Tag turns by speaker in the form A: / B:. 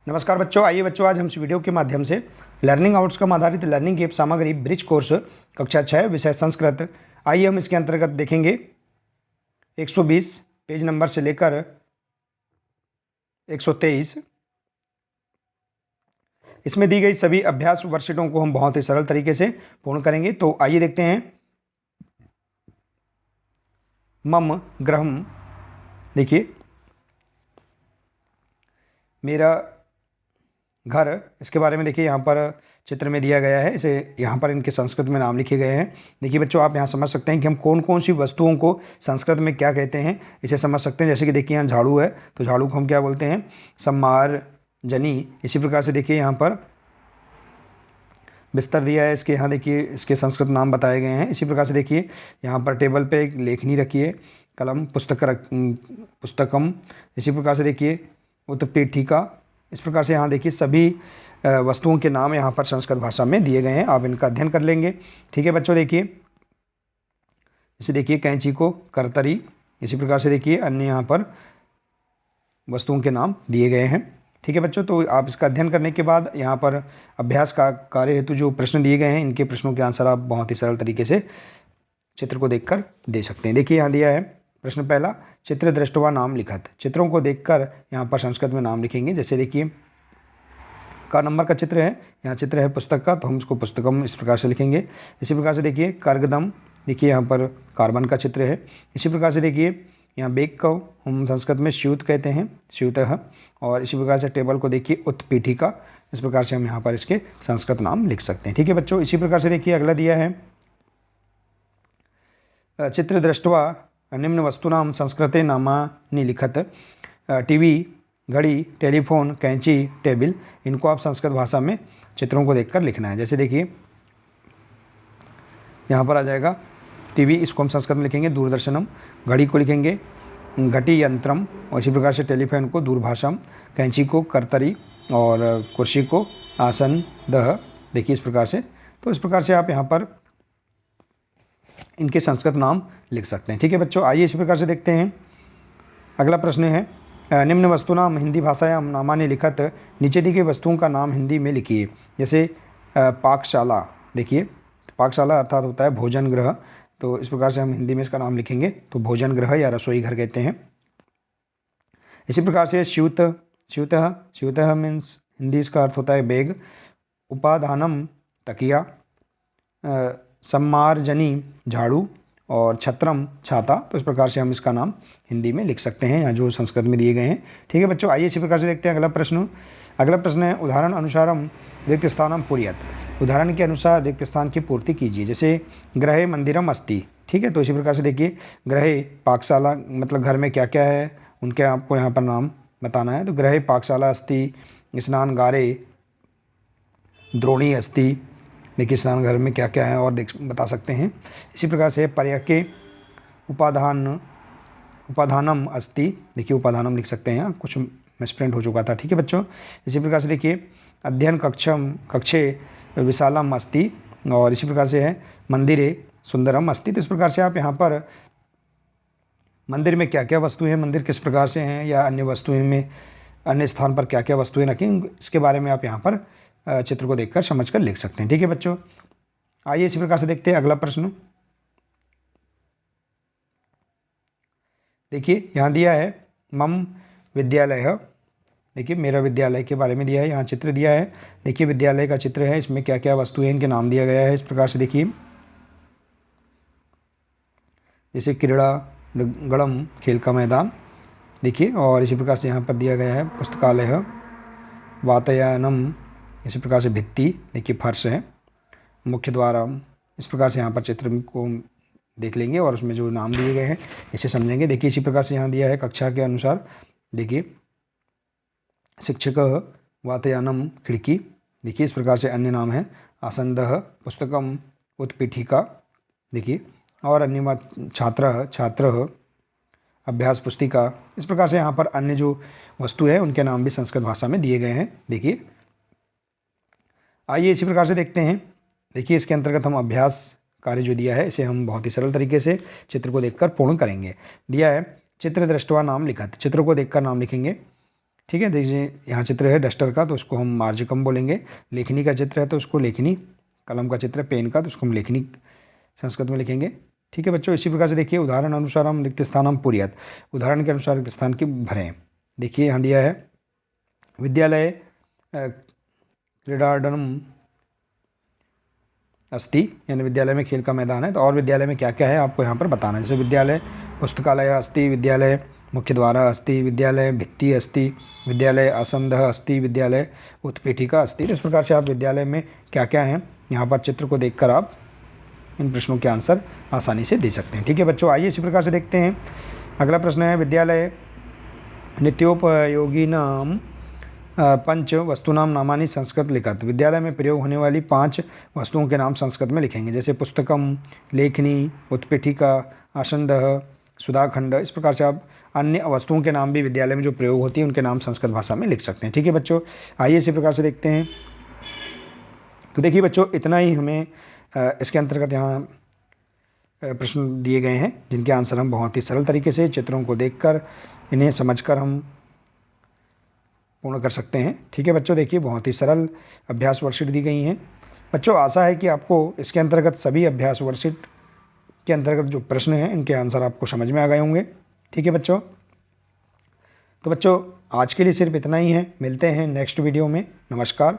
A: नमस्कार बच्चों, आइए बच्चों आज हम इस वीडियो के माध्यम से लर्निंग आउटकम आधारित लर्निंग ऐप सामग्री ब्रिज कोर्स कक्षा 6 विषय संस्कृत। आइए हम इसके अंतर्गत देखेंगे 120 पेज नंबर से लेकर 123। इसमें दी गई सभी अभ्यास वर्कशीटों को हम बहुत ही सरल तरीके से पूर्ण करेंगे। तो आइए देखते हैं। मम गृहम, देखिए मेरा घर, इसके बारे में देखिए यहाँ पर चित्र में दिया गया है। इसे यहाँ पर इनके संस्कृत में नाम लिखे गए हैं। देखिए बच्चों, आप यहाँ समझ सकते हैं कि हम कौन कौन सी वस्तुओं को संस्कृत में क्या कहते हैं, इसे समझ सकते हैं। जैसे कि देखिए यहाँ झाड़ू है, तो झाड़ू को हम क्या बोलते हैं, सम्मार जनी। इसी प्रकार से देखिए यहाँ पर बिस्तर दिया है, इसके यहाँ देखिए इसके संस्कृत नाम बताए गए हैं। इसी प्रकार से देखिए यहाँ पर टेबल पे एक लेखनी रखी है, कलम, पुस्तकम। इसी प्रकार से देखिए उत्पीठिका। इस प्रकार से यहाँ देखिए सभी वस्तुओं के नाम यहाँ पर संस्कृत भाषा में दिए गए हैं। आप इनका अध्ययन कर लेंगे। ठीक है बच्चों, देखिए जैसे देखिए कैंची को करतरी। इसी प्रकार से देखिए अन्य यहाँ पर वस्तुओं के नाम दिए गए हैं। ठीक है बच्चों, तो आप इसका अध्ययन करने के बाद यहाँ पर अभ्यास का कार्य हेतु जो प्रश्न दिए गए हैं, इनके प्रश्नों के आंसर आप बहुत ही सरल तरीके से चित्र को देखकर दे सकते हैं। देखिए यहाँ दिया है प्रश्न पहला, चित्र दृष्टवा नाम लिखत। चित्रों को देखकर यहाँ पर संस्कृत में नाम लिखेंगे। जैसे देखिए का नंबर का चित्र है, यहाँ चित्र है पुस्तक का, तो हम इसको पुस्तकम इस प्रकार से लिखेंगे। इसी प्रकार से देखिए कर्गदम, देखिए यहाँ पर कार्बन का चित्र है। इसी प्रकार से देखिए यहाँ बेग को हम संस्कृत में स्यूत कहते हैं, स्यूतः। और इसी प्रकार से टेबल को देखिए उत्पीठिका। इस प्रकार से हम यहाँ पर इसके संस्कृत नाम लिख सकते हैं। ठीक है बच्चों, इसी प्रकार से देखिए अगला दिया है, चित्र दृष्टवा निम्न वस्तूनाम संस्कृते नामानि लिखत। टीवी, घड़ी, टेलीफोन, कैंची, टेबल, इनको आप संस्कृत भाषा में चित्रों को देखकर लिखना है। जैसे देखिए यहाँ पर आ जाएगा टीवी, इसको हम संस्कृत में लिखेंगे दूरदर्शनम। घड़ी को लिखेंगे घटी यंत्रम। और इसी प्रकार से टेलीफोन को दूरभाषम, कैंची को करतरी, और कुर्सी को आसन दह। देखिए इस प्रकार से, तो इस प्रकार से आप यहाँ पर इनके संस्कृत नाम लिख सकते हैं। ठीक है बच्चों, आइए इसी प्रकार से देखते हैं। अगला प्रश्न है, निम्न वस्तुनाम हिंदी भाषायां नामानि लिखत। नीचे दी गई वस्तुओं का नाम हिंदी में लिखिए। जैसे पाकशाला, देखिए पाकशाला अर्थात होता है भोजन गृह, तो इस प्रकार से हम हिंदी में इसका नाम लिखेंगे, तो भोजन गृह या रसोई घर कहते हैं। इसी प्रकार से स्यूतः मीन्स हिंदी इसका अर्थ होता है बैग। उपाधानम तकिया, सम्मार्जनी झाड़ू, और छत्रम छाता। तो इस प्रकार से हम इसका नाम हिंदी में लिख सकते हैं, यहाँ जो संस्कृत में दिए गए हैं। ठीक है बच्चों, आइए इसी प्रकार से देखते हैं अगला प्रश्न। अगला प्रश्न है, उदाहरण अनुसारम रिक्त स्थानम पूर्यत। उदाहरण के अनुसार रिक्त स्थान की पूर्ति कीजिए। जैसे ग्रहे मंदिरम अस्ति। ठीक है, तो इसी प्रकार से देखिए ग्रहे पाकशाला, मतलब घर में क्या क्या है उनके आपको यहाँ पर नाम बताना है। तो ग्रहे पाकशाला अस्ति, स्नानगारे द्रोणी अस्ति। देखिए स्नान घर में क्या क्या है और बता सकते हैं। इसी प्रकार से पर्यके उपाधानम अस्ति। देखिए उपाधानम लिख सकते हैं, कुछ मिसप्रिंट हो चुका था। ठीक है बच्चों, इसी प्रकार से देखिए अध्ययन कक्षे विशालम अस्ति। और इसी प्रकार से है मंदिरे सुंदरम अस्ति। तो इस प्रकार से आप यहाँ पर मंदिर में क्या क्या वस्तुएं हैं, मंदिर किस प्रकार से हैं, या अन्य वस्तुएं में अन्य स्थान पर क्या क्या वस्तुएं रखें, इसके बारे में आप यहाँ पर चित्र को देखकर समझकर लिख सकते हैं। ठीक है बच्चों, आइए इसी प्रकार से देखते हैं अगला प्रश्न। देखिए यहाँ दिया है मम विद्यालय। देखिए मेरा विद्यालय के बारे में दिया है, यहाँ चित्र दिया है। देखिए विद्यालय का चित्र है, इसमें क्या क्या वस्तुएं, इनके नाम दिया गया है। इस प्रकार से देखिए जैसे क्रीड़ा गणम, खेल का मैदान। देखिए, और इसी प्रकार से यहाँ पर दिया गया है पुस्तकालय, वातायनम। इसी प्रकार से भित्ति, देखिए फर्श है, मुख्य द्वार। इस प्रकार से यहाँ पर चित्र को देख लेंगे और उसमें जो नाम दिए गए हैं इसे समझेंगे। देखिए इसी प्रकार से यहाँ दिया है कक्षा के अनुसार। देखिए शिक्षक, वातायनम खिड़की। देखिए इस प्रकार से अन्य नाम है आसंदः, पुस्तकम, उत्पीठिका। देखिए और अन्य छात्र, अभ्यास पुस्तिका। इस प्रकार से यहाँ पर अन्य जो वस्तु है उनके नाम भी संस्कृत भाषा में दिए गए हैं। देखिए आइए इसी प्रकार से देखते हैं। देखिए इसके अंतर्गत हम अभ्यास कार्य जो दिया है इसे हम बहुत ही सरल तरीके से चित्र को देखकर पूर्ण करेंगे। दिया है चित्र दृष्टवा नाम लिखत। चित्रों को देखकर नाम लिखेंगे। ठीक है, देखिए यहाँ चित्र है डस्टर का तो उसको हम मार्जकम बोलेंगे, लेखनी का चित्र है तो उसको लेखनी, कलम का चित्र है पेन का तो उसको हम लेखनी संस्कृत में लिखेंगे। ठीक है बच्चों, इसी प्रकार से देखिए उदाहरण अनुसार हम रिक्त स्थानम पूर्यात, उदाहरण के अनुसार रिक्त स्थान की भरें। देखिए यहाँ दिया है विद्यालय क्रीडाडनम अस्ति, यानी विद्यालय में खेल का मैदान है, तो और विद्यालय में क्या क्या है आपको यहाँ पर बताना है। जैसे विद्यालय पुस्तकालय अस्ति, विद्यालय मुख्यद्वार अस्ति, विद्यालय भित्ति अस्ति, विद्यालय आसंदः अस्ति, विद्यालय उत्पीठिका अस्ति। तो इस प्रकार से आप विद्यालय में क्या क्या हैं यहाँ पर चित्र को देखकर आप इन प्रश्नों के आंसर आसानी से दे सकते हैं। ठीक है बच्चों, आइए इसी प्रकार से देखते हैं। अगला प्रश्न है विद्यालय नित्योपयोगी नाम पंच वस्तुनाम नामानि संस्कृत लिखत, विद्यालय में प्रयोग होने वाली 5 वस्तुओं के नाम संस्कृत में लिखेंगे। जैसे पुस्तकम, लेखनी, उत्पीठिका, आसंदः, सुधाखंड। इस प्रकार से आप अन्य वस्तुओं के नाम भी विद्यालय में जो प्रयोग होती है उनके नाम संस्कृत भाषा में लिख सकते हैं। ठीक है बच्चों, आइए इसी प्रकार से देखते हैं। तो देखिए बच्चों, इतना ही हमें इसके अंतर्गत यहाँ प्रश्न दिए गए हैं जिनके आंसर हम बहुत ही सरल तरीके से चित्रों को देखकर इन्हें समझकर हम पूर्ण कर सकते हैं। ठीक है बच्चों, देखिए बहुत ही सरल अभ्यास वर्कशीट दी गई हैं। बच्चों आशा है कि आपको इसके अंतर्गत सभी अभ्यास वर्कशीट के अंतर्गत जो प्रश्न हैं इनके आंसर आपको समझ में आ गए होंगे। ठीक है बच्चों, तो बच्चों आज के लिए सिर्फ इतना ही है, मिलते हैं नेक्स्ट वीडियो में। नमस्कार।